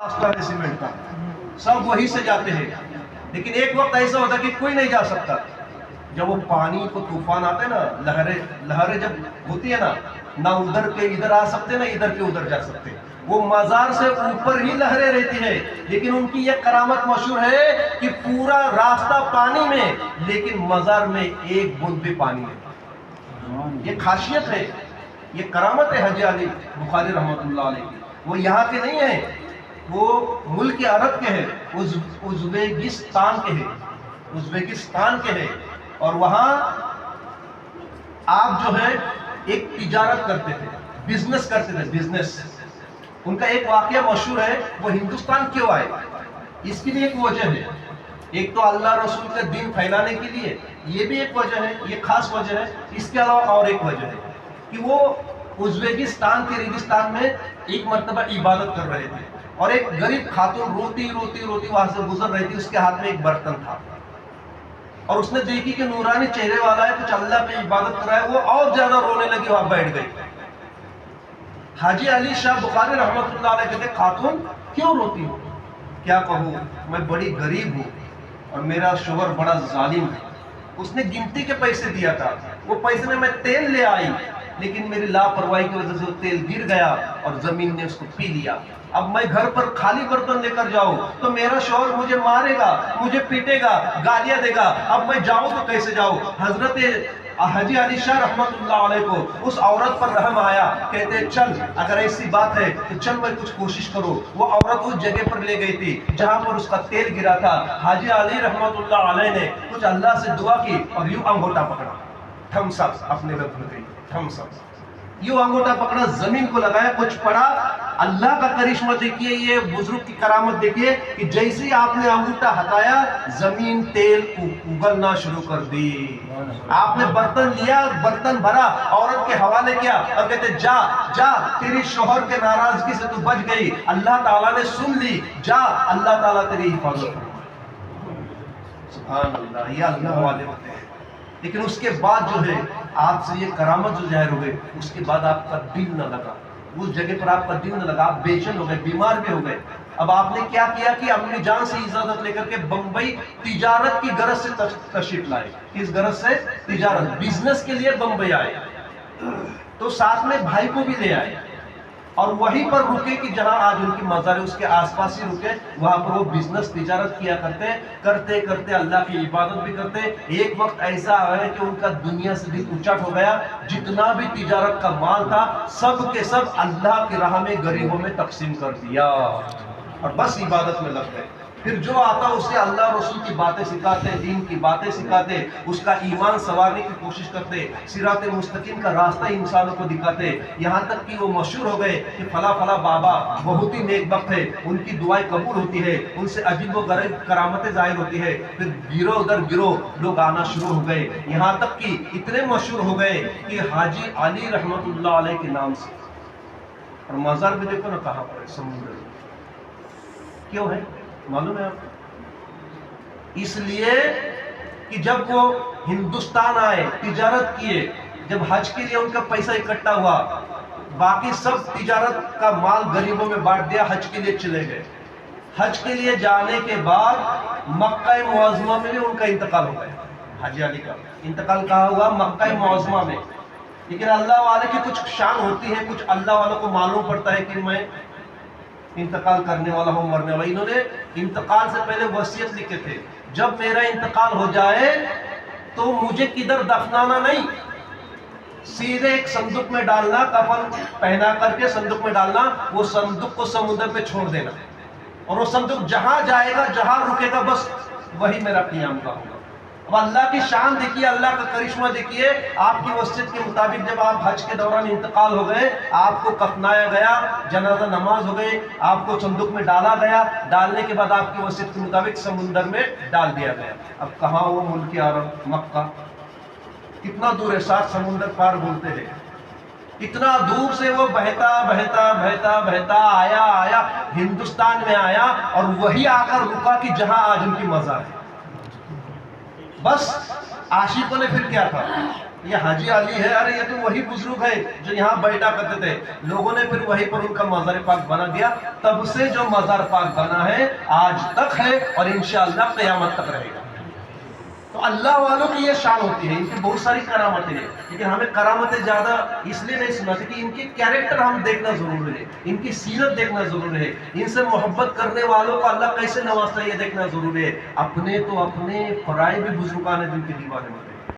راستہ ہے سیمنٹ کا، سب وہی سے جاتے ہیں. لیکن ایک وقت ایسا ہوتا ہے کہ کوئی نہیں جا سکتا. جب وہ پانی کو طوفان آتے ہیں نا، لہریں جب ہوتی ہے نا، نہ ادھر کے ادھر آ سکتے نہ ادھر کے ادھر جا سکتے. وہ مزار سے اوپر ہی لہریں رہتی ہے، لیکن ان کی یہ کرامت مشہور ہے کہ پورا راستہ پانی میں، لیکن مزار میں ایک بوند بھی پانی ہے. یہ خاصیت ہے، یہ کرامت ہے حاجی علی بخاری رحمۃ اللہ علیہ کی. وہ یہاں کے نہیں ہیں، وہ ملک عرب کے ہیں، ازبیکستان کے ہیں، ازبیکستان کے ہیں. اور وہاں آپ جو ہے ایک تجارت کرتے تھے، بزنس کرتے تھے، بزنس. ان کا ایک واقعہ مشہور ہے. وہ ہندوستان کیوں آئے، اس کی بھی ایک وجہ ہے. ایک تو اللہ رسول کا دین پھیلانے کے لیے، یہ بھی ایک وجہ ہے، یہ خاص وجہ ہے. اس کے علاوہ اور ایک وجہ ہے کہ وہ ازبیکستان کے ریگستان میں ایک مرتبہ عبادت کر رہے تھے، اور ایک غریب خاتون روتی روتی روتی وہاں سے گزر رہی تھی. اس کے ہاتھ میں ایک برتن تھا، اور اس نے دیکھی کہ نورانی چہرے والا ہے، کچھ اللہ پہ عبادت کر رہا ہے. وہ اور زیادہ رونے لگی، وہاں بیٹھ گئی. حاجی علی شاہ بخاری رحمۃ اللہ علیہ کہتے خاتون کیوں روتی ہو؟ کیا کہوں، میں بڑی غریب ہوں اور میرا شوہر بڑا ظالم ہے. اس نے گنتی کے پیسے دیا تھا، وہ پیسے میں تیل لے آئی، لیکن میری لاپرواہی کی وجہ سے وہ تیل گر گیا اور زمین نے اس کو پی لیا. اب میں گھر پر خالی برتن لے کر جاؤں تو میرا شوہر مجھے مارے گا، مجھے پیٹے گا، گالیاں دے گا. اب میں جاؤں تو کیسے جاؤں؟ حضرت حاجی علی شاہ رحمۃ اللہ علیہ کو اس عورت پر رحم آیا. کہتے چل، اگر ایسی بات ہے تو چل میں کچھ کوشش کروں. وہ عورت اس جگہ پر لے گئی تھی جہاں پر اس کا تیل گرا تھا. حاجی علی رحمۃ اللہ علیہ نے کچھ اللہ سے دعا کی اور یوں انگوٹا پکڑا، تھمس اپ اپنے رب میں گئی، تھمس اپ یوں انگوٹا پکڑا، زمین کو لگایا، کچھ پڑا. اللہ کا کرشمہ دیکھیے، یہ بزرگ کی کرامت دیکھیے کہ جیسے ہی آپ نے انگوٹا ہٹایا، زمین تیل اگلنا شروع کر دی. آپ نے برتن لیا، برتن بھرا، عورت کے حوالے کیا اور کہتے جا جا، تیری شوہر کے ناراضگی سے تو بچ گئی، اللہ تعالیٰ نے سن لی، جا، اللہ تعالیٰ تیری حفاظت کرے. سبحان اللہ، یہ اللہ والے ہوتے ہیں. لیکن اس کے بعد جو ہے آپ سے یہ کرامت جو ظاہر ہو گئی، اس کے بعد آپ کا دل نہ لگا، اس جگہ پر آپ کا دل نہ لگا، آپ بے چین ہو گئے، بیمار بھی ہو گئے. اب آپ نے کیا کیا کہ اپنی جان سے اجازت لے کر کے بمبئی تجارت کی غرض سے تشریف لائے. کس غرض سے؟ تجارت، بزنس کے لیے بمبئی آئے. تو ساتھ میں بھائی کو بھی لے آئے، اور وہیں پر رکے کہ جہاں آج ان کی مزار ہے، اس کے آس پاس ہی رکے. وہاں پر وہ بزنس تجارت کیا کرتے، کرتے کرتے اللہ کی عبادت بھی کرتے. ایک وقت ایسا آیا کہ ان کا دنیا سے دل اچٹ ہو گیا. جتنا بھی تجارت کا مال تھا سب کے سب اللہ کی راہ میں غریبوں میں تقسیم کر دیا، اور بس عبادت میں لگ گئے. پھر جو آتا اسے اللہ رسول کی باتیں سکھاتے، دین کی باتیں سکھاتے، اس کا ایمان سنوارنے کی کوشش کرتے، صراط مستقیم کا راستہ انسانوں کو دکھاتے. یہاں تک کہ وہ مشہور ہو گئے کہ فلاں فلاں بابا بہت ہی نیک بخت ہے، ان کی دعائیں قبول ہوتی ہے، ان سے عجیب و غریب کرامتیں ظاہر ہوتی ہے. پھر گروہ در گروہ لوگ آنا شروع ہو گئے، یہاں تک کہ اتنے مشہور ہو گئے کہ حاجی علی رحمۃ اللہ علیہ کے نام سے. اور مزار بھی دیکھو نا کہاں پر ہے، سمندر میں. کیوں ہے معلوم ہے آپ کو؟ اس لیے کہ جب وہ ہندوستان آئے، تجارت کیے، جب حج کے لیے ان کا پیسہ اکٹھا ہوا، باقی سب تجارت کا مال غریبوں میں بانٹ دیا، حج کے لیے چلے گئے. حج کے لیے جانے کے بعد مکہ معظمہ میں بھی ان کا انتقال ہو گیا. حاجی علی کا انتقال کہاں ہوا؟ مکہ معظمہ میں. لیکن اللہ والے کی کچھ شان ہوتی ہے، کچھ اللہ والوں کو معلوم پڑتا ہے کہ میں انتقال کرنے والا ہوں، مرنے والا. انہوں نے انتقال سے پہلے وصیت لکھے تھے، جب میرا انتقال ہو جائے تو مجھے کدھر دفنانا نہیں، سیدھے ایک صندوق میں ڈالنا، کفن پہنا کر کے صندوق میں ڈالنا، وہ صندوق کو سمندر پہ چھوڑ دینا، اور وہ صندوق جہاں جائے گا، جہاں رکے گا، بس وہی میرا قیام کا ہوگا. اب اللہ کی شان دیکھیے، اللہ کا کرشمہ دیکھیے. آپ کی وصیت کے مطابق جب آپ حج کے دوران انتقال ہو گئے، آپ کو کفنایا گیا، جنازہ نماز ہو گئی، آپ کو صندوق میں ڈالا گیا، ڈالنے کے بعد آپ کی وصیت کے مطابق سمندر میں ڈال دیا گیا. اب کہاں وہ ملک عرب، مکہ کتنا دور ہے، 7 سمندر پار بولتے ہیں. اتنا دور سے وہ بہتا بہتا بہتا بہتا آیا ہندوستان میں آیا، اور وہی آ کر رکا کہ جہاں آج ان کی مزار ہے. بس عاشقوں نے پھر کیا تھا، یہ حاجی علی ہے، ارے یہ تو وہی بزرگ ہے جو یہاں بیٹھا کرتے تھے. لوگوں نے پھر وہیں پر ان کا مزار پاک بنا دیا. تب سے جو مزار پاک بنا ہے آج تک ہے اور انشاءاللہ قیامت تک رہے گا. تو اللہ والوں کی یہ شان ہوتی ہے، ان کی بہت ساری کرامتیں ہیں، لیکن ہمیں کرامتیں زیادہ اس لیے نہیں سناتے کہ ان کی کیریکٹر ہم دیکھنا ضروری ہے، ان کی سیرت دیکھنا ضروری ہے، ان سے محبت کرنے والوں کو اللہ کیسے نوازتا ہے یہ دیکھنا ضروری ہے. اپنے تو اپنے، پرائے بھی بزرگان دل کے دیوانے ہوتے ہیں.